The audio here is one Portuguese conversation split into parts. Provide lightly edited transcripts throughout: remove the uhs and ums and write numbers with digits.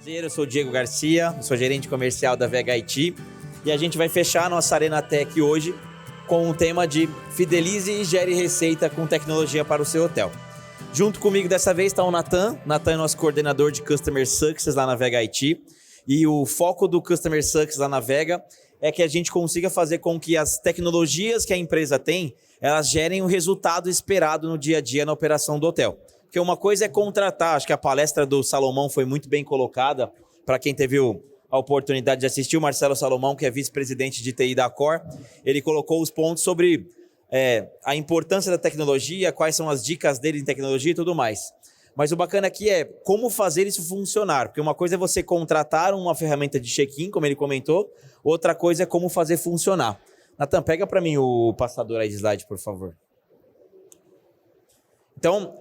Eu sou o Diego Garcia, sou gerente comercial da VHIT e a gente vai fechar a nossa Arena Tech hoje com o tema de fidelize e gere receita com tecnologia para o seu hotel. Junto comigo dessa vez está o Nathan. Nathan é nosso coordenador de Customer Success lá na VHIT e o foco do Customer Success lá na Vega é que a gente consiga fazer com que as tecnologias que a empresa tem, elas gerem o resultado esperado no dia a dia na operação do hotel. Porque uma coisa é contratar, acho que a palestra do Salomão foi muito bem colocada, para quem teve a oportunidade de assistir, o Marcelo Salomão, que é vice-presidente de TI da Accor, ele colocou os pontos sobre a importância da tecnologia, quais são as dicas dele em tecnologia e tudo mais. Mas o bacana aqui é como fazer isso funcionar, porque uma coisa é você contratar uma ferramenta de check-in, como ele comentou, outra coisa é como fazer funcionar. Nathan, pega para mim o passador aí de slide, por favor. Então,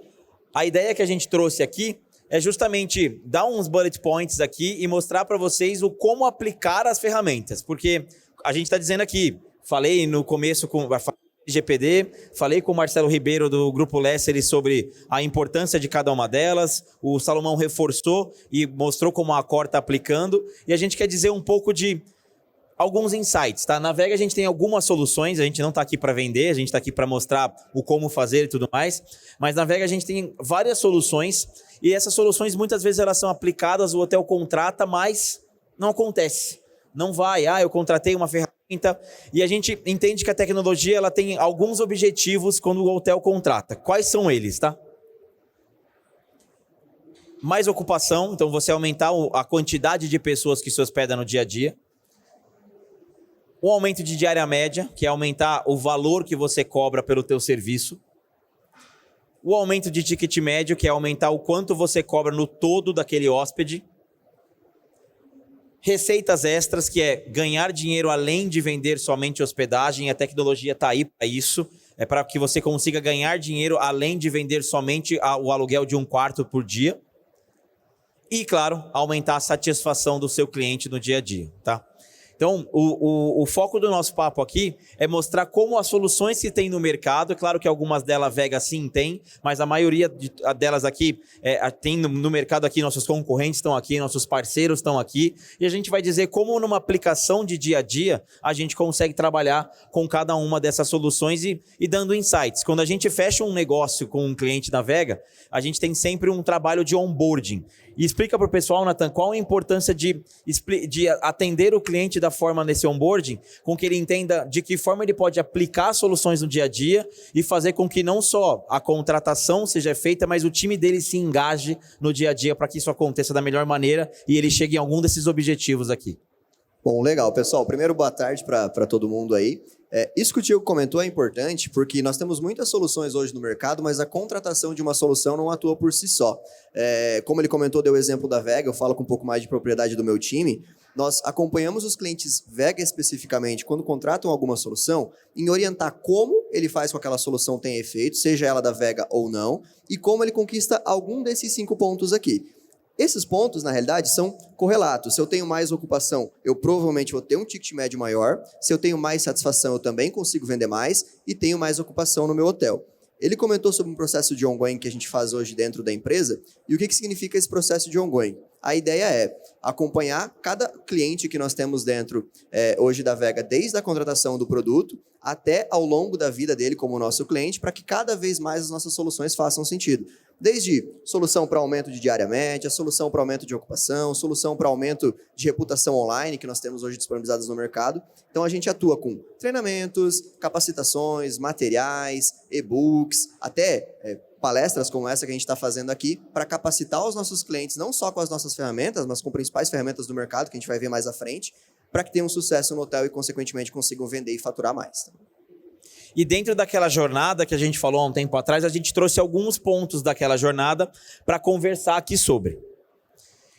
a ideia que a gente trouxe aqui é justamente dar uns bullet points aqui e mostrar para vocês o como aplicar as ferramentas, porque a gente está dizendo aqui, falei no começo com a GPD, falei com o Marcelo Ribeiro do Grupo Lesser sobre a importância de cada uma delas, o Salomão reforçou e mostrou como a Accor está aplicando, e a gente quer dizer um pouco de alguns insights, tá? Na Vega a gente tem algumas soluções, a gente não está aqui para vender, a gente está aqui para mostrar o como fazer e tudo mais, mas na Vega a gente tem várias soluções e essas soluções muitas vezes elas são aplicadas, o hotel contrata, mas não acontece. Não vai, eu contratei uma ferramenta e a gente entende que a tecnologia ela tem alguns objetivos quando o hotel contrata. Quais são eles, tá? Mais ocupação, então você aumentar a quantidade de pessoas que se hospedam no dia a dia. Um aumento de diária média, que é aumentar o valor que você cobra pelo teu serviço. O aumento de ticket médio, que é aumentar o quanto você cobra no todo daquele hóspede. Receitas extras, que é ganhar dinheiro além de vender somente hospedagem. A tecnologia está aí para isso. É para que você consiga ganhar dinheiro além de vender somente o aluguel de um quarto por dia. E, claro, aumentar a satisfação do seu cliente no dia a dia, tá? Então, o foco do nosso papo aqui é mostrar como as soluções que tem no mercado, é claro que algumas delas a Vega sim tem, mas a maioria delas aqui tem no mercado aqui, nossos concorrentes estão aqui, nossos parceiros estão aqui, e a gente vai dizer como numa aplicação de dia a dia, a gente consegue trabalhar com cada uma dessas soluções e dando insights. Quando a gente fecha um negócio com um cliente da Vega, a gente tem sempre um trabalho de onboarding. E explica para o pessoal, Nathan, qual a importância de atender o cliente da forma nesse onboarding, com que ele entenda de que forma ele pode aplicar soluções no dia a dia e fazer com que não só a contratação seja feita, mas o time dele se engaje no dia a dia para que isso aconteça da melhor maneira e ele chegue em algum desses objetivos aqui. Bom, legal, pessoal. Primeiro, boa tarde para todo mundo aí. Isso que o Diego comentou é importante porque nós temos muitas soluções hoje no mercado, mas a contratação de uma solução não atua por si só. Como ele comentou, deu o exemplo da Vega, eu falo com um pouco mais de propriedade do meu time. Nós acompanhamos os clientes Vega especificamente, quando contratam alguma solução, em orientar como ele faz com que aquela solução tenha efeito, seja ela da Vega ou não, e como ele conquista algum desses 5 pontos aqui. Esses pontos, na realidade, são correlatos. Se eu tenho mais ocupação, eu provavelmente vou ter um ticket médio maior. Se eu tenho mais satisfação, eu também consigo vender mais e tenho mais ocupação no meu hotel. Ele comentou sobre um processo de ongoing que a gente faz hoje dentro da empresa. E o que significa esse processo de ongoing? A ideia é acompanhar cada cliente que nós temos dentro hoje da Vega, desde a contratação do produto até ao longo da vida dele como nosso cliente, para que cada vez mais as nossas soluções façam sentido. Desde solução para aumento de diária média, solução para aumento de ocupação, solução para aumento de reputação online, que nós temos hoje disponibilizadas no mercado. Então, a gente atua com treinamentos, capacitações, materiais, e-books, até palestras como essa que a gente está fazendo aqui, para capacitar os nossos clientes, não só com as nossas ferramentas, mas com principais ferramentas do mercado, que a gente vai ver mais à frente, para que tenham sucesso no hotel e, consequentemente, consigam vender e faturar mais. E dentro daquela jornada que a gente falou há um tempo atrás, a gente trouxe alguns pontos daquela jornada para conversar aqui sobre.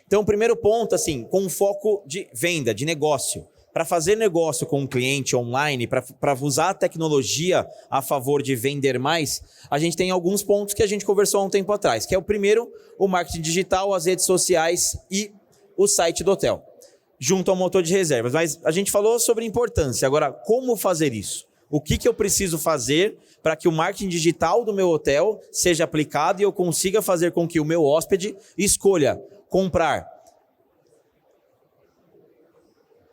Então, o primeiro ponto, assim, com um foco de venda, de negócio. Para fazer negócio com um cliente online, para usar a tecnologia a favor de vender mais, a gente tem alguns pontos que a gente conversou há um tempo atrás, que é o primeiro, o marketing digital, as redes sociais e o site do hotel, junto ao motor de reservas. Mas a gente falou sobre importância. Agora, como fazer isso? O que eu preciso fazer para que o marketing digital do meu hotel seja aplicado e eu consiga fazer com que o meu hóspede escolha comprar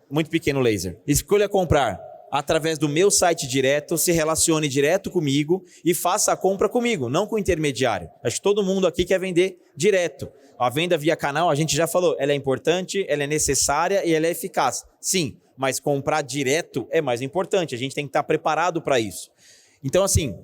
muito pequeno laser. Escolha comprar através do meu site direto, se relacione direto comigo e faça a compra comigo, não com o intermediário. Acho que todo mundo aqui quer vender direto. A venda via canal, a gente já falou, ela é importante, ela é necessária e ela é eficaz. Sim, mas comprar direto é mais importante, a gente tem que estar preparado para isso. Então, assim,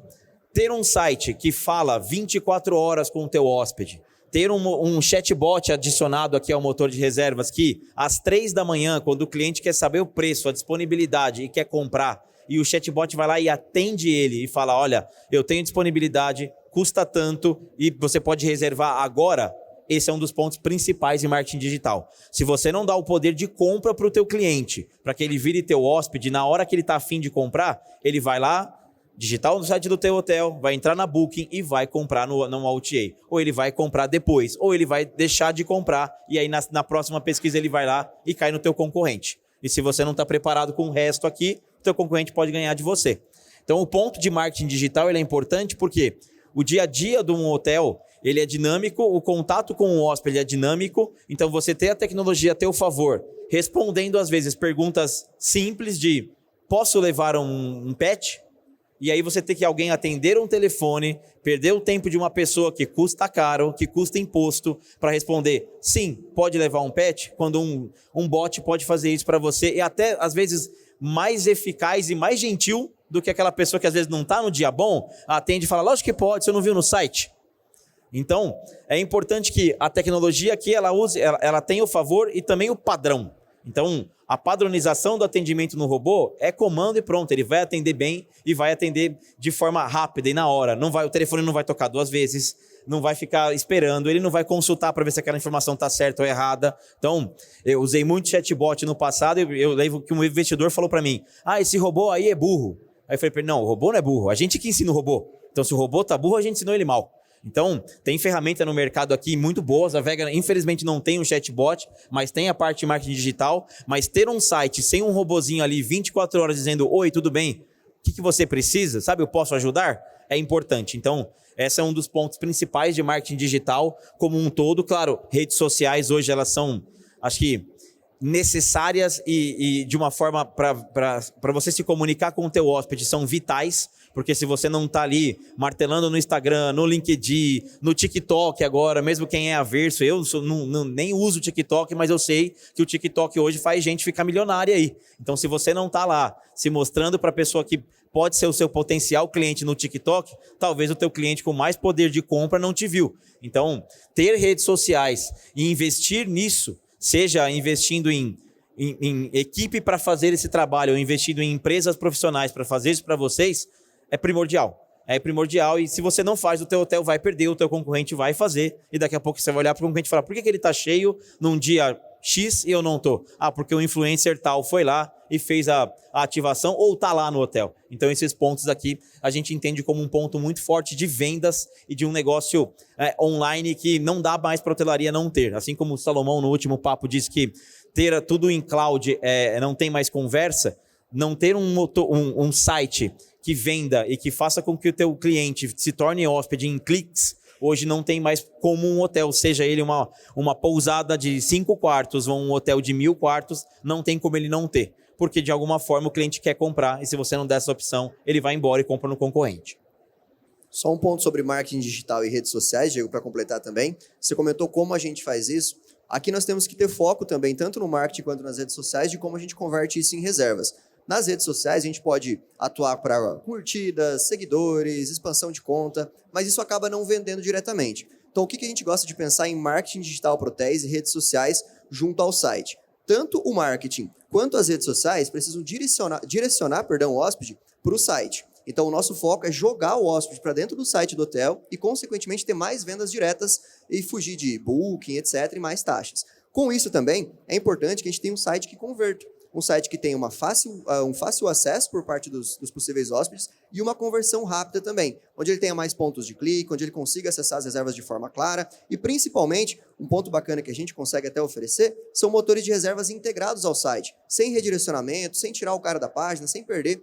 ter um site que fala 24 horas com o teu hóspede, ter um chatbot adicionado aqui ao motor de reservas que às 3 da manhã, quando o cliente quer saber o preço, a disponibilidade e quer comprar, e o chatbot vai lá e atende ele e fala, olha, eu tenho disponibilidade, custa tanto e você pode reservar agora, esse é um dos pontos principais em marketing digital. Se você não dá o poder de compra para o teu cliente, para que ele vire teu hóspede, na hora que ele está afim de comprar, ele vai lá, digitar no site do teu hotel, vai entrar na Booking e vai comprar no OTA. Ou ele vai comprar depois, ou ele vai deixar de comprar e aí na próxima pesquisa ele vai lá e cai no teu concorrente. E se você não está preparado com o resto aqui, o teu concorrente pode ganhar de você. Então o ponto de marketing digital ele é importante porque o dia a dia de um hotel ele é dinâmico, o contato com o hóspede é dinâmico, então você ter a tecnologia a teu favor, respondendo às vezes perguntas simples de posso levar um pet? E aí você tem que alguém atender um telefone, perder o tempo de uma pessoa que custa caro, que custa imposto, para responder sim, pode levar um pet, quando um bot pode fazer isso para você, e até às vezes mais eficaz e mais gentil do que aquela pessoa que às vezes não está no dia bom, atende e fala, lógico que pode, você não viu no site? Então, é importante que a tecnologia aqui ela tenha o favor e também o padrão. Então, a padronização do atendimento no robô é comando e pronto, ele vai atender bem e vai atender de forma rápida e na hora. O telefone não vai tocar 2 vezes, não vai ficar esperando, ele não vai consultar para ver se aquela informação está certa ou errada. Então, eu usei muito chatbot no passado e eu lembro que um investidor falou para mim, esse robô aí é burro. Aí eu falei para ele, não, o robô não é burro, a gente que ensina o robô. Então, se o robô está burro, a gente ensinou ele mal. Então, tem ferramenta no mercado aqui muito boas. A Vega, infelizmente, não tem um chatbot, mas tem a parte de marketing digital. Mas ter um site sem um robozinho ali 24 horas dizendo, oi, tudo bem? O que você precisa? Sabe, eu posso ajudar? É importante. Então, esse é um dos pontos principais de marketing digital como um todo. Claro, redes sociais hoje elas são, acho que, necessárias e de uma forma para você se comunicar com o teu hóspede são vitais, porque se você não está ali martelando no Instagram, no LinkedIn, no TikTok agora, mesmo quem é averso, eu nem uso o TikTok, mas eu sei que o TikTok hoje faz gente ficar milionária aí. Então se você não está lá se mostrando para a pessoa que pode ser o seu potencial cliente no TikTok, talvez o teu cliente com mais poder de compra não te viu. Então ter redes sociais e investir nisso, seja investindo em equipe para fazer esse trabalho, ou investindo em empresas profissionais para fazer isso para vocês, é primordial. É primordial e se você não faz, o teu hotel vai perder, o teu concorrente vai fazer e daqui a pouco você vai olhar para o concorrente e falar, por que ele está cheio num dia X e eu não estou? Porque o influencer tal foi lá e fez a ativação ou está lá no hotel. Então esses pontos aqui a gente entende como um ponto muito forte de vendas e de um negócio online que não dá mais para a hotelaria não ter. Assim como o Salomão no último papo disse que ter tudo em cloud não tem mais conversa, não ter um site que venda e que faça com que o teu cliente se torne hóspede em cliques, hoje não tem mais como um hotel, seja ele uma pousada de 5 quartos ou um hotel de 1.000 quartos, não tem como ele não ter. Porque de alguma forma o cliente quer comprar e se você não der essa opção, ele vai embora e compra no concorrente. Só um ponto sobre marketing digital e redes sociais, Diego, para completar também. Você comentou como a gente faz isso. Aqui nós temos que ter foco também, tanto no marketing quanto nas redes sociais, de como a gente converte isso em reservas. Nas redes sociais, a gente pode atuar para curtidas, seguidores, expansão de conta, mas isso acaba não vendendo diretamente. Então, o que a gente gosta de pensar em marketing digital para hotéis e redes sociais junto ao site? Tanto o marketing quanto as redes sociais precisam direcionar o hóspede para o site. Então, o nosso foco é jogar o hóspede para dentro do site do hotel e, consequentemente, ter mais vendas diretas e fugir de booking, etc., e mais taxas. Com isso também, é importante que a gente tenha um site que converta. Um site que tenha um fácil acesso por parte dos possíveis hóspedes e uma conversão rápida também, onde ele tenha mais pontos de clique, onde ele consiga acessar as reservas de forma clara e, principalmente, um ponto bacana que a gente consegue até oferecer são motores de reservas integrados ao site, sem redirecionamento, sem tirar o cara da página, sem perder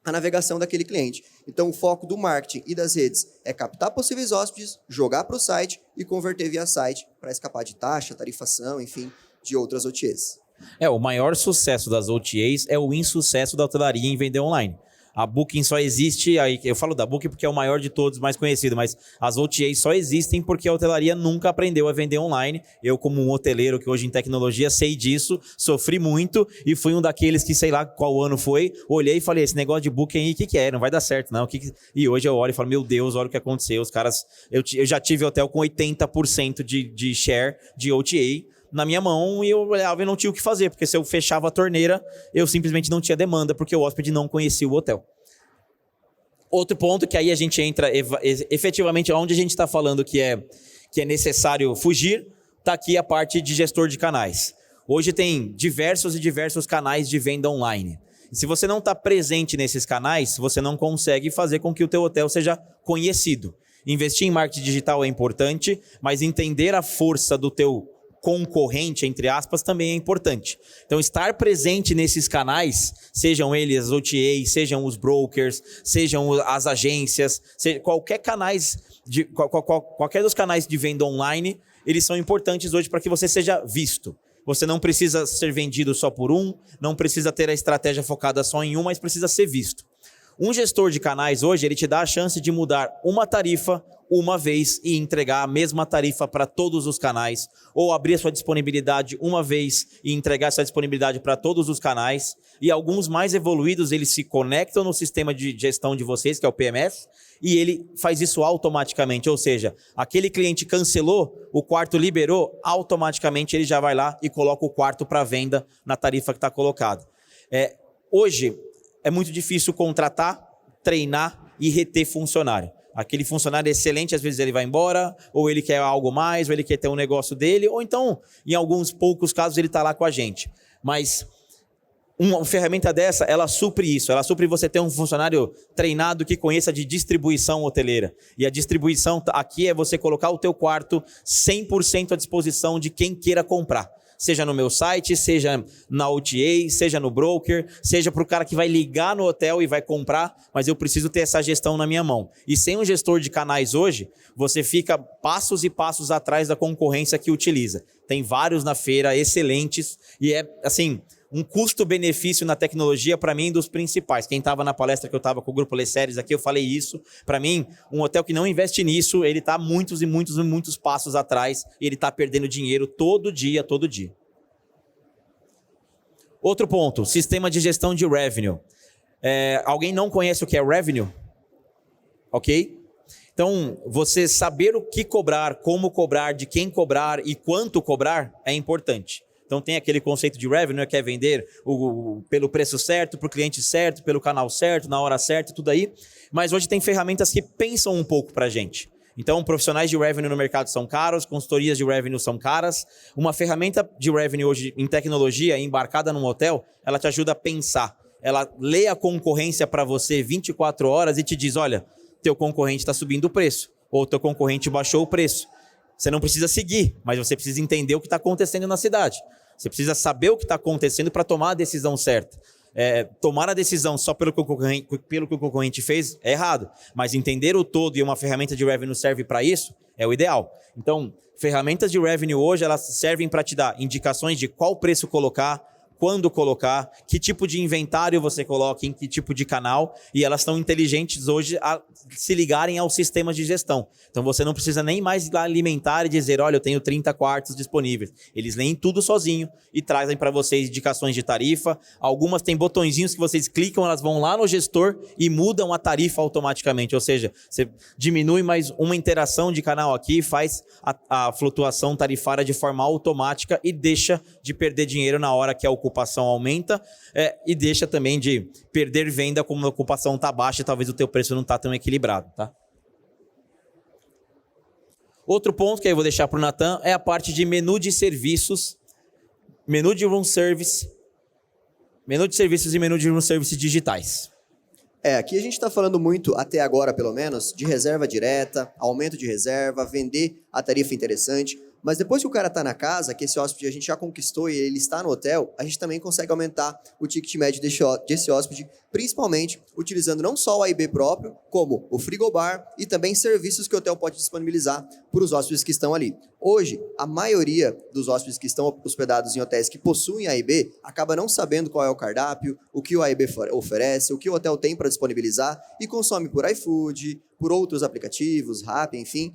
a navegação daquele cliente. Então, o foco do marketing e das redes é captar possíveis hóspedes, jogar para o site e converter via site para escapar de taxa, tarifação, enfim, de outras OTAs. O maior sucesso das OTAs é o insucesso da hotelaria em vender online. A Booking só existe, aí eu falo da Booking porque é o maior de todos, mais conhecido, mas as OTAs só existem porque a hotelaria nunca aprendeu a vender online. Eu, como um hoteleiro que hoje em tecnologia, sei disso, sofri muito e fui um daqueles que, sei lá qual ano foi, olhei e falei, esse negócio de Booking aí, o que é? Não vai dar certo, não. E hoje eu olho e falo, meu Deus, olha o que aconteceu. Os caras, eu já tive hotel com 80% de share de OTA na minha mão e eu olhava e não tinha o que fazer, porque se eu fechava a torneira, eu simplesmente não tinha demanda, porque o hóspede não conhecia o hotel. Outro ponto que aí a gente entra efetivamente onde a gente está falando que é necessário fugir, está aqui a parte de gestor de canais. Hoje tem diversos canais de venda online. E se você não está presente nesses canais, você não consegue fazer com que o teu hotel seja conhecido. Investir em marketing digital é importante, mas entender a força do teu concorrente, entre aspas, também é importante. Então, estar presente nesses canais, sejam eles as OTAs, sejam os brokers, sejam as agências, qualquer dos canais de venda online, eles são importantes hoje para que você seja visto. Você não precisa ser vendido só por um, não precisa ter a estratégia focada só em um, mas precisa ser visto. Um gestor de canais hoje, ele te dá a chance de mudar uma tarifa uma vez e entregar a mesma tarifa para todos os canais, ou abrir a sua disponibilidade uma vez e entregar essa disponibilidade para todos os canais. E alguns mais evoluídos, eles se conectam no sistema de gestão de vocês, que é o PMS, e ele faz isso automaticamente. Ou seja, aquele cliente cancelou, o quarto liberou, automaticamente ele já vai lá e coloca o quarto para venda na tarifa que está colocada. Hoje, é muito difícil contratar, treinar e reter funcionário. Aquele funcionário é excelente, às vezes ele vai embora, ou ele quer algo mais, ou ele quer ter um negócio dele, ou então, em alguns poucos casos, ele está lá com a gente. Mas uma ferramenta dessa, ela supre isso. Ela supre você ter um funcionário treinado que conheça de distribuição hoteleira. E a distribuição aqui é você colocar o teu quarto 100% à disposição de quem queira comprar. Seja no meu site, seja na OTA, seja no broker, seja para o cara que vai ligar no hotel e vai comprar, mas eu preciso ter essa gestão na minha mão. E sem um gestor de canais hoje, você fica passos e passos atrás da concorrência que utiliza. Tem vários na feira, excelentes, e é assim, um custo-benefício na tecnologia, para mim, dos principais. Quem estava na palestra que eu estava com o Grupo Les Series aqui, eu falei isso. Para mim, um hotel que não investe nisso, ele está muitos passos atrás e ele está perdendo dinheiro todo dia. Outro ponto, sistema de gestão de revenue. Alguém não conhece o que é revenue? Ok? Então, você saber o que cobrar, como cobrar, de quem cobrar e quanto cobrar é importante. Então tem aquele conceito de revenue, que é vender pelo preço certo, para o cliente certo, pelo canal certo, na hora certa, tudo aí. Mas hoje tem ferramentas que pensam um pouco para a gente. Então profissionais de revenue no mercado são caros, consultorias de revenue são caras. Uma ferramenta de revenue hoje em tecnologia, embarcada num hotel, ela te ajuda a pensar. Ela lê a concorrência para você 24 horas e te diz, olha, teu concorrente está subindo o preço, ou teu concorrente baixou o preço. Você não precisa seguir, mas você precisa entender o que está acontecendo na cidade. Você precisa saber o que está acontecendo para tomar a decisão certa. Tomar a decisão só pelo que o concorrente fez é errado, mas entender o todo e uma ferramenta de revenue serve para isso é o ideal. Então, ferramentas de revenue hoje elas servem para te dar indicações de qual preço colocar, quando colocar, que tipo de inventário você coloca, em que tipo de canal, e elas estão inteligentes hoje a se ligarem aos sistemas de gestão. Então você não precisa nem mais alimentar e dizer, olha, eu tenho 30 quartos disponíveis. Eles leem tudo sozinho e trazem para vocês indicações de tarifa. Algumas têm botõezinhos que vocês clicam, elas vão lá no gestor e mudam a tarifa automaticamente. Ou seja, você diminui mais uma interação de canal aqui, faz a flutuação tarifária de forma automática e deixa de perder dinheiro na hora que a ocupação aumenta e deixa também de perder venda como a ocupação está baixa e talvez o teu preço não está tão equilibrado, tá? Outro ponto que eu vou deixar para o Nathan é a parte de menu de serviços, menu de room service, menu de serviços e menu de room service digitais. Aqui a gente está falando muito, até agora pelo menos, de reserva direta, aumento de reserva, vender a tarifa interessante. Mas depois que o cara está na casa, que esse hóspede a gente já conquistou e ele está no hotel, a gente também consegue aumentar o ticket médio desse hóspede, principalmente utilizando não só o A&B próprio, como o frigobar e também serviços que o hotel pode disponibilizar para os hóspedes que estão ali. Hoje, a maioria dos hóspedes que estão hospedados em hotéis que possuem A e B acaba não sabendo qual é o cardápio, o que o A e B oferece, o que o hotel tem para disponibilizar e consome por iFood, por outros aplicativos, Rappi, enfim.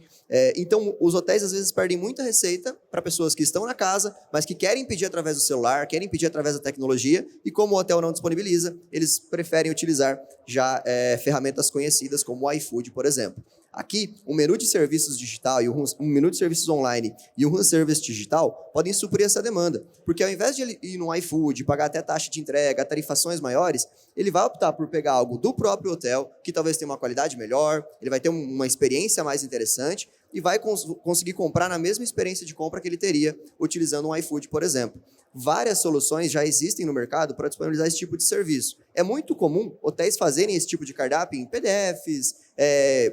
Então, os hotéis às vezes perdem muita receita para pessoas que estão na casa, mas que querem pedir através do celular, querem pedir através da tecnologia, e como o hotel não disponibiliza, eles preferem utilizar já ferramentas conhecidas como o iFood, por exemplo. Aqui, um menu de serviços digital e um menu de serviços online e um room service digital podem suprir essa demanda, porque ao invés de ele ir no iFood, pagar até taxa de entrega, tarifações maiores, ele vai optar por pegar algo do próprio hotel, que talvez tenha uma qualidade melhor, ele vai ter uma experiência mais interessante e vai conseguir comprar na mesma experiência de compra que ele teria utilizando um iFood, por exemplo. Várias soluções já existem no mercado para disponibilizar esse tipo de serviço. É muito comum hotéis fazerem esse tipo de cardápio em PDFs,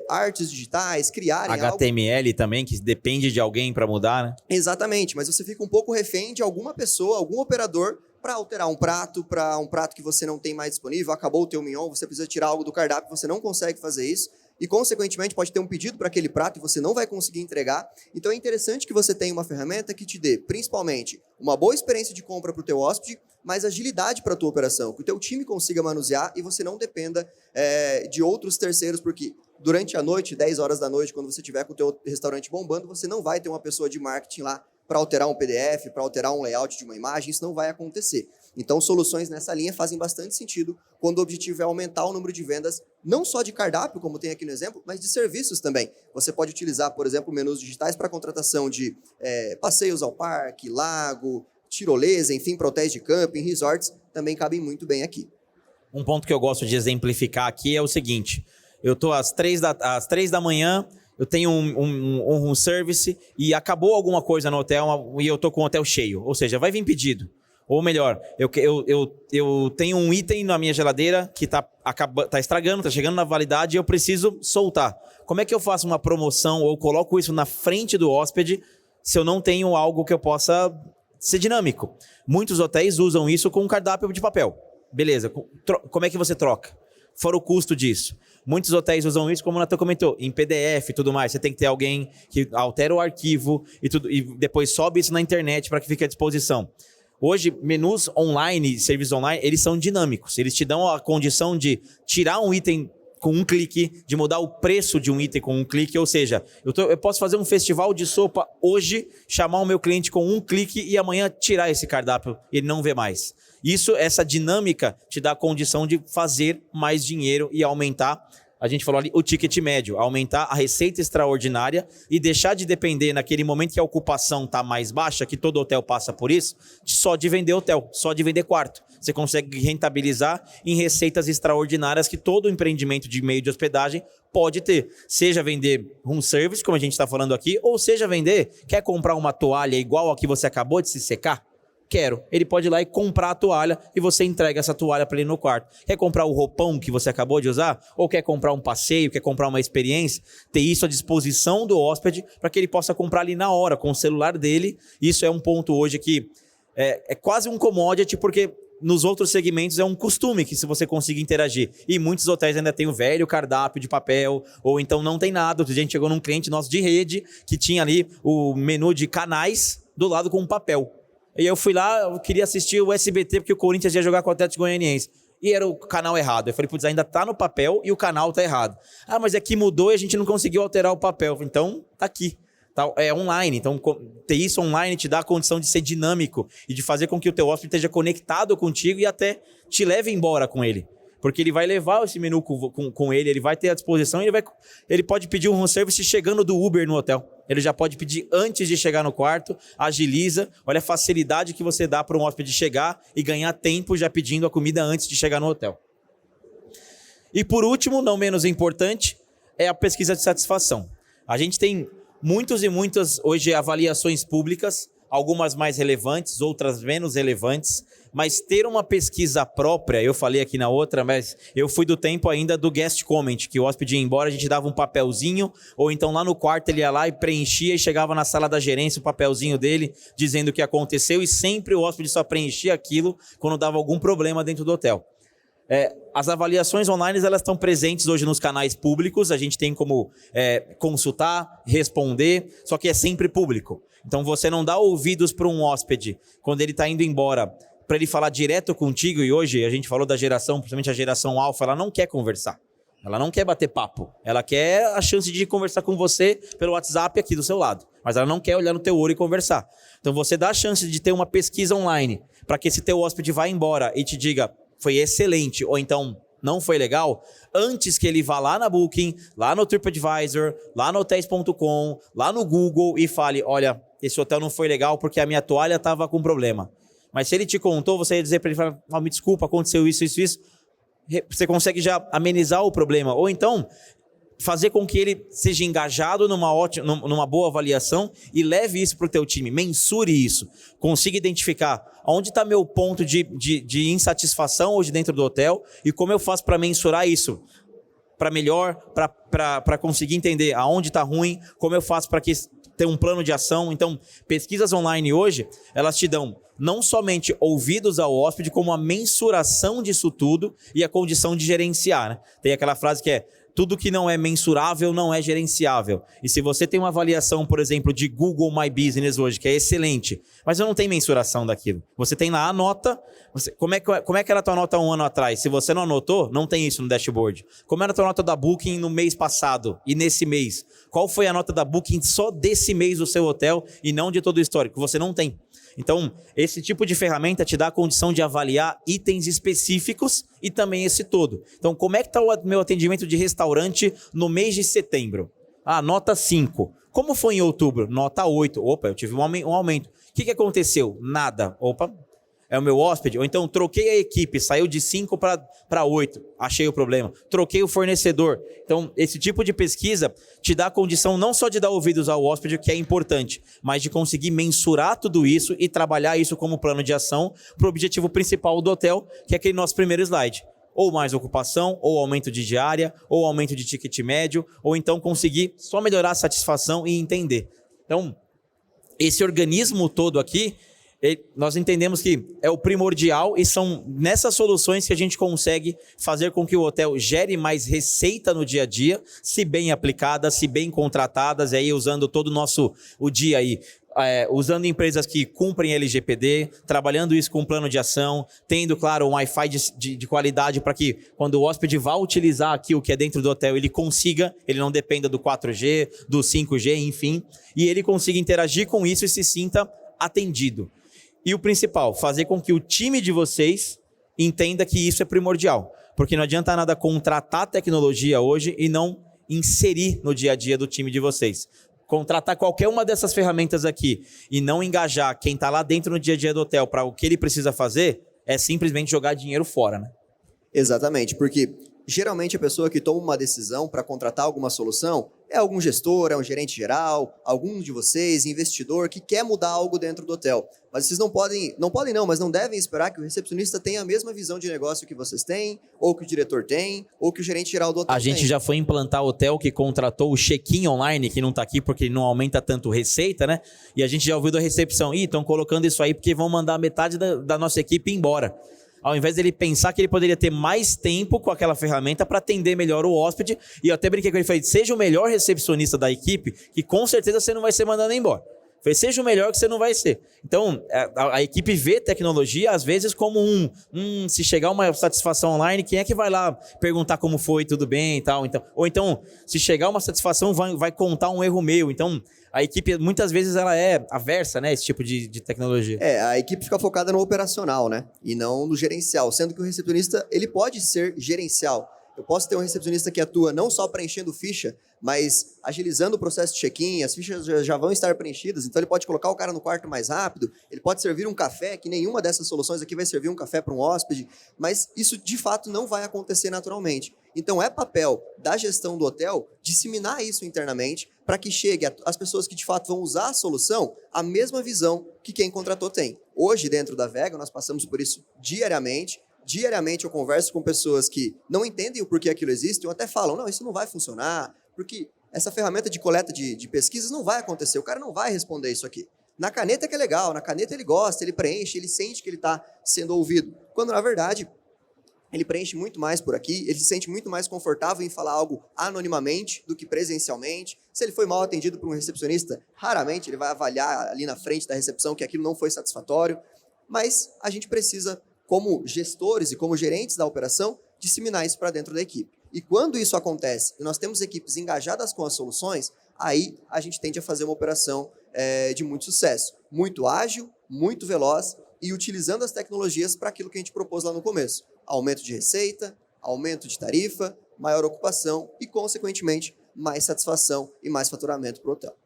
artes digitais, criarem HTML algo... também, que depende de alguém para mudar, né? Exatamente, mas você fica um pouco refém de alguma pessoa, algum operador, para alterar um prato, para um prato que você não tem mais disponível, acabou o teu mignon, você precisa tirar algo do cardápio, você não consegue fazer isso. E, consequentemente, pode ter um pedido para aquele prato e você não vai conseguir entregar. Então, é interessante que você tenha uma ferramenta que te dê, principalmente, uma boa experiência de compra para o teu hóspede, mas agilidade para a tua operação, que o teu time consiga manusear e você não dependa de outros terceiros, porque durante a noite, 10 horas da noite, quando você estiver com o teu restaurante bombando, você não vai ter uma pessoa de marketing lá para alterar um PDF, para alterar um layout de uma imagem, isso não vai acontecer. Então, soluções nessa linha fazem bastante sentido quando o objetivo é aumentar o número de vendas, não só de cardápio, como tem aqui no exemplo, mas de serviços também. Você pode utilizar, por exemplo, menus digitais para contratação de passeios ao parque, lago, tirolesa, enfim, para hotéis de camping, resorts, também cabem muito bem aqui. Um ponto que eu gosto de exemplificar aqui é o seguinte: eu estou às 3 da manhã, eu tenho um room service e acabou alguma coisa no hotel e eu estou com o hotel cheio. Ou seja, vai vir pedido. Ou melhor, eu tenho um item na minha geladeira que tá estragando, está chegando na validade e eu preciso soltar. Como é que eu faço uma promoção ou coloco isso na frente do hóspede se eu não tenho algo que eu possa ser dinâmico? Muitos hotéis usam isso com um cardápio de papel. Beleza, como é que você troca? Fora o custo disso. Muitos hotéis usam isso, como o Natan comentou, em PDF e tudo mais. Você tem que ter alguém que altera o arquivo e depois sobe isso na internet para que fique à disposição. Hoje, menus online, serviços online, eles são dinâmicos. Eles te dão a condição de tirar um item com um clique, de mudar o preço de um item com um clique. Ou seja, eu posso fazer um festival de sopa hoje, chamar o meu cliente com um clique e amanhã tirar esse cardápio e ele não vê mais. Essa dinâmica te dá a condição de fazer mais dinheiro e aumentar, a gente falou ali, o ticket médio, aumentar a receita extraordinária e deixar de depender naquele momento que a ocupação está mais baixa, que todo hotel passa por isso, só de vender hotel, só de vender quarto. Você consegue rentabilizar em receitas extraordinárias que todo empreendimento de meio de hospedagem pode ter. Seja vender room service, como a gente está falando aqui, ou seja vender, quer comprar uma toalha igual a que você acabou de se secar? Quero. Ele pode ir lá e comprar a toalha e você entrega essa toalha para ele no quarto. Quer comprar o roupão que você acabou de usar? Ou quer comprar um passeio, quer comprar uma experiência? Ter isso à disposição do hóspede para que ele possa comprar ali na hora, com o celular dele. Isso é um ponto hoje que é quase um commodity, porque nos outros segmentos é um costume que se você conseguir interagir. E muitos hotéis ainda tem o velho cardápio de papel, ou então não tem nada. A gente chegou num cliente nosso de rede que tinha ali o menu de canais do lado com um papel. E eu fui lá, eu queria assistir o SBT porque o Corinthians ia jogar com o Atlético Goianiense. E era o canal errado. Eu falei, putz, ainda tá no papel e o canal tá errado. Ah, mas aqui mudou e a gente não conseguiu alterar o papel. Então, tá aqui. É online. Então, ter isso online te dá a condição de ser dinâmico e de fazer com que o teu hóspede esteja conectado contigo e até te leve embora com ele. Porque ele vai levar esse menu com ele, ele vai ter à disposição, ele pode pedir um room service chegando do Uber no hotel. Ele já pode pedir antes de chegar no quarto, agiliza. Olha a facilidade que você dá para um hóspede chegar e ganhar tempo já pedindo a comida antes de chegar no hotel. E por último, não menos importante, é a pesquisa de satisfação. A gente tem muitas hoje avaliações públicas, algumas mais relevantes, outras menos relevantes, mas ter uma pesquisa própria, eu falei aqui na outra, mas eu fui do tempo ainda do guest comment, que o hóspede ia embora, a gente dava um papelzinho, ou então lá no quarto ele ia lá e preenchia e chegava na sala da gerência o papelzinho dele, dizendo o que aconteceu, e sempre o hóspede só preenchia aquilo quando dava algum problema dentro do hotel. As avaliações online elas estão presentes hoje nos canais públicos, a gente tem como consultar, responder, só que é sempre público. Então você não dá ouvidos para um hóspede quando ele está indo embora para ele falar direto contigo, e hoje a gente falou da geração, principalmente a geração alfa, ela não quer conversar. Ela não quer bater papo, ela quer a chance de conversar com você pelo WhatsApp aqui do seu lado, mas ela não quer olhar no teu olho e conversar. Então você dá a chance de ter uma pesquisa online para que esse teu hóspede vá embora e te diga, foi excelente, ou então não foi legal, antes que ele vá lá na Booking, lá no TripAdvisor, lá no hotels.com, lá no Google e fale, olha, esse hotel não foi legal porque a minha toalha estava com problema. Mas se ele te contou, você ia dizer para ele, me desculpa, aconteceu isso, isso, isso. Você consegue já amenizar o problema. Ou então, fazer com que ele seja engajado numa boa avaliação e leve isso para o teu time. Mensure isso. Consiga identificar onde está meu ponto de insatisfação hoje dentro do hotel e como eu faço para mensurar isso. Para melhor, para conseguir entender aonde está ruim, como eu faço para ter um plano de ação. Então, pesquisas online hoje, elas te dão não somente ouvidos ao hóspede, como a mensuração disso tudo e a condição de gerenciar. Né? Tem aquela frase que é, tudo que não é mensurável não é gerenciável. E se você tem uma avaliação, por exemplo, de Google My Business hoje, que é excelente, mas não tem mensuração daquilo. Você tem lá a nota, como é que era a tua nota um ano atrás? Se você não anotou, não tem isso no dashboard. Como era a tua nota da Booking no mês passado e nesse mês? Qual foi a nota da Booking só desse mês do seu hotel e não de todo o histórico? Você não tem. Então, esse tipo de ferramenta te dá a condição de avaliar itens específicos e também esse todo. Então, como é que está o meu atendimento de restaurante no mês de setembro? Nota 5. Como foi em outubro? Nota 8. Opa, eu tive um aumento. O que aconteceu? Nada. Opa, é o meu hóspede? Ou então, troquei a equipe, saiu de 5 para 8. Achei o problema. Troquei o fornecedor. Então, esse tipo de pesquisa te dá a condição não só de dar ouvidos ao hóspede, que é importante, mas de conseguir mensurar tudo isso e trabalhar isso como plano de ação para o objetivo principal do hotel, que é aquele nosso primeiro slide. Ou mais ocupação, ou aumento de diária, ou aumento de ticket médio, ou então conseguir só melhorar a satisfação e entender. Então, esse organismo todo aqui, nós entendemos que é o primordial e são nessas soluções que a gente consegue fazer com que o hotel gere mais receita no dia a dia, se bem aplicadas, se bem contratadas, e aí usando todo o dia aí, usando empresas que cumprem LGPD, trabalhando isso com um plano de ação, tendo, claro, um Wi-Fi de qualidade para que quando o hóspede vá utilizar aqui o que é dentro do hotel, ele consiga, ele não dependa do 4G, do 5G, enfim, e ele consiga interagir com isso e se sinta atendido. E o principal, fazer com que o time de vocês entenda que isso é primordial. Porque não adianta nada contratar tecnologia hoje e não inserir no dia a dia do time de vocês. Contratar qualquer uma dessas ferramentas aqui e não engajar quem está lá dentro no dia a dia do hotel para o que ele precisa fazer, é simplesmente jogar dinheiro fora, né? Exatamente, porque geralmente a pessoa que toma uma decisão para contratar alguma solução é algum gestor, é um gerente geral, algum de vocês, investidor, que quer mudar algo dentro do hotel. Mas vocês mas não devem esperar que o recepcionista tenha a mesma visão de negócio que vocês têm, ou que o diretor tem, ou que o gerente geral do hotel tem. A gente já foi implantar hotel que contratou o check-in online, que não está aqui porque não aumenta tanto receita, né? E a gente já ouviu da recepção, estão colocando isso aí porque vão mandar metade da nossa equipe embora. Ao invés dele pensar que ele poderia ter mais tempo com aquela ferramenta para atender melhor o hóspede. E eu até brinquei com ele, falei, seja o melhor recepcionista da equipe, que com certeza você não vai ser mandado embora. Falei, seja o melhor que você não vai ser. Então, a equipe vê tecnologia, às vezes, como se chegar uma satisfação online, quem é que vai lá perguntar como foi, tudo bem e tal. Então, ou então, se chegar uma satisfação, vai contar um erro meu. Então, a equipe, muitas vezes, ela é aversa, né, esse tipo de tecnologia. A equipe fica focada no operacional, né, e não no gerencial, sendo que o recepcionista, ele pode ser gerencial. Eu posso ter um recepcionista que atua não só preenchendo ficha, mas agilizando o processo de check-in, as fichas já vão estar preenchidas, então ele pode colocar o cara no quarto mais rápido, ele pode servir um café, que nenhuma dessas soluções aqui vai servir um café para um hóspede, mas isso de fato não vai acontecer naturalmente. Então é papel da gestão do hotel disseminar isso internamente para que chegue às pessoas que de fato vão usar a solução a mesma visão que quem contratou tem. Hoje, dentro da Vega, nós passamos por isso diariamente. Diariamente eu converso com pessoas que não entendem o porquê aquilo existe, ou até falam, não, isso não vai funcionar, porque essa ferramenta de coleta de pesquisas não vai acontecer, o cara não vai responder isso aqui. Na caneta que é legal, na caneta ele gosta, ele preenche, ele sente que ele está sendo ouvido. Quando, na verdade, ele preenche muito mais por aqui, ele se sente muito mais confortável em falar algo anonimamente do que presencialmente. Se ele foi mal atendido por um recepcionista, raramente ele vai avaliar ali na frente da recepção que aquilo não foi satisfatório, mas a gente precisa, como gestores e como gerentes da operação, disseminar isso para dentro da equipe. E quando isso acontece e nós temos equipes engajadas com as soluções, aí a gente tende a fazer uma operação de muito sucesso, muito ágil, muito veloz e utilizando as tecnologias para aquilo que a gente propôs lá no começo. Aumento de receita, aumento de tarifa, maior ocupação e, consequentemente, mais satisfação e mais faturamento para o hotel.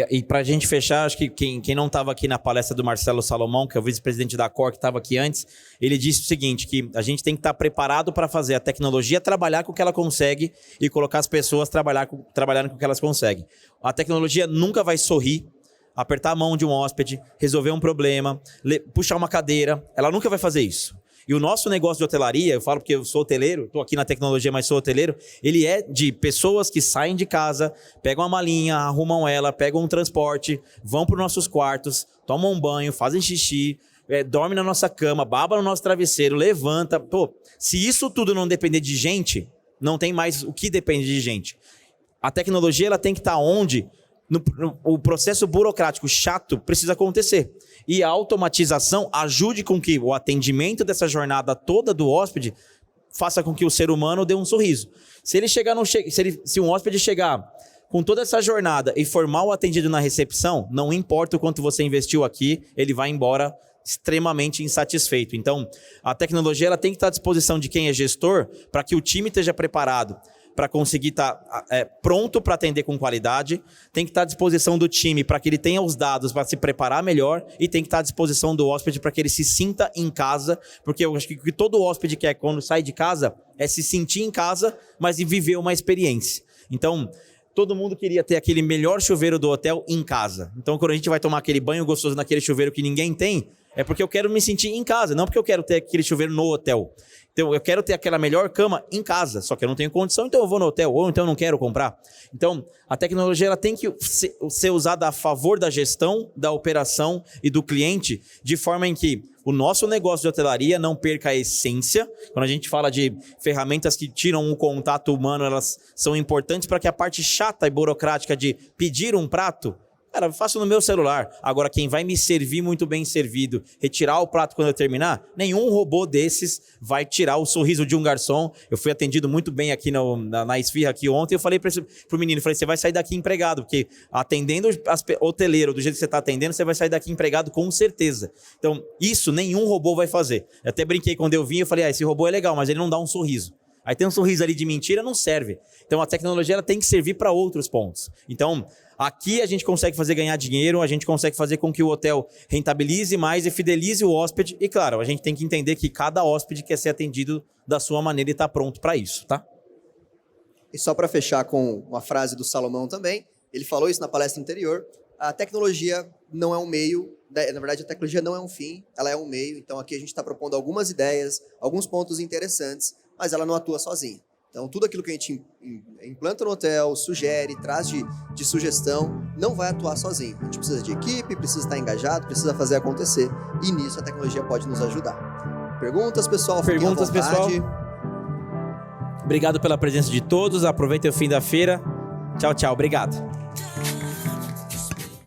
E para a gente fechar, acho que quem não estava aqui na palestra do Marcelo Salomão, que é o vice-presidente da Cor, que estava aqui antes, ele disse o seguinte, que a gente tem que estar preparado para fazer a tecnologia trabalhar com o que ela consegue e colocar as pessoas trabalhando com o que elas conseguem. A tecnologia nunca vai sorrir, apertar a mão de um hóspede, resolver um problema, puxar uma cadeira, ela nunca vai fazer isso. E o nosso negócio de hotelaria, eu falo porque eu sou hoteleiro, estou aqui na tecnologia, mas sou hoteleiro, ele é de pessoas que saem de casa, pegam a malinha, arrumam ela, pegam um transporte, vão para os nossos quartos, tomam um banho, fazem xixi, dormem na nossa cama, babam no nosso travesseiro, levanta. Pô, se isso tudo não depender de gente, não tem mais o que depende de gente. A tecnologia ela tem que estar onde o processo burocrático chato precisa acontecer. E a automatização ajude com que o atendimento dessa jornada toda do hóspede faça com que o ser humano dê um sorriso. Se um hóspede chegar com toda essa jornada e for mal atendido na recepção, não importa o quanto você investiu aqui, ele vai embora extremamente insatisfeito. Então, a tecnologia ela tem que estar à disposição de quem é gestor para que o time esteja preparado para conseguir estar pronto para atender com qualidade, tem que estar à disposição do time para que ele tenha os dados para se preparar melhor e tem que estar à disposição do hóspede para que ele se sinta em casa, porque eu acho que o que todo hóspede quer quando sai de casa é se sentir em casa, mas e viver uma experiência. Então, todo mundo queria ter aquele melhor chuveiro do hotel em casa. Então, quando a gente vai tomar aquele banho gostoso naquele chuveiro que ninguém tem, é porque eu quero me sentir em casa, não porque eu quero ter aquele chuveiro no hotel. Então, eu quero ter aquela melhor cama em casa, só que eu não tenho condição, então eu vou no hotel, ou então eu não quero comprar. Então, a tecnologia ela tem que ser usada a favor da gestão, da operação e do cliente, de forma em que o nosso negócio de hotelaria não perca a essência. Quando a gente fala de ferramentas que tiram o contato humano, elas são importantes para que a parte chata e burocrática de pedir um prato, cara, eu faço no meu celular. Agora, quem vai me servir muito bem servido, retirar o prato quando eu terminar, nenhum robô desses vai tirar o sorriso de um garçom. Eu fui atendido muito bem aqui na Esfirra aqui ontem. Eu falei pro menino, você vai sair daqui empregado, porque atendendo hoteleiro do jeito que você está atendendo, você vai sair daqui empregado com certeza. Então, isso nenhum robô vai fazer. Eu até brinquei quando eu vim, eu falei, esse robô é legal, mas ele não dá um sorriso. Aí tem um sorriso ali de mentira, não serve. Então, a tecnologia ela tem que servir para outros pontos. Então, aqui a gente consegue fazer ganhar dinheiro, a gente consegue fazer com que o hotel rentabilize mais e fidelize o hóspede. E, claro, a gente tem que entender que cada hóspede quer ser atendido da sua maneira e está pronto para isso, tá? E só para fechar com uma frase do Salomão também, ele falou isso na palestra anterior, a tecnologia não é um meio, na verdade a tecnologia não é um fim, ela é um meio. Então aqui a gente está propondo algumas ideias, alguns pontos interessantes, mas ela não atua sozinha. Então, tudo aquilo que a gente implanta no hotel, sugere, traz de sugestão, não vai atuar sozinho. A gente precisa de equipe, precisa estar engajado, precisa fazer acontecer. E nisso a tecnologia pode nos ajudar. Perguntas, pessoal? Perguntas, pessoal? Obrigado pela presença de todos. Aproveitem o fim da feira. Tchau, tchau. Obrigado.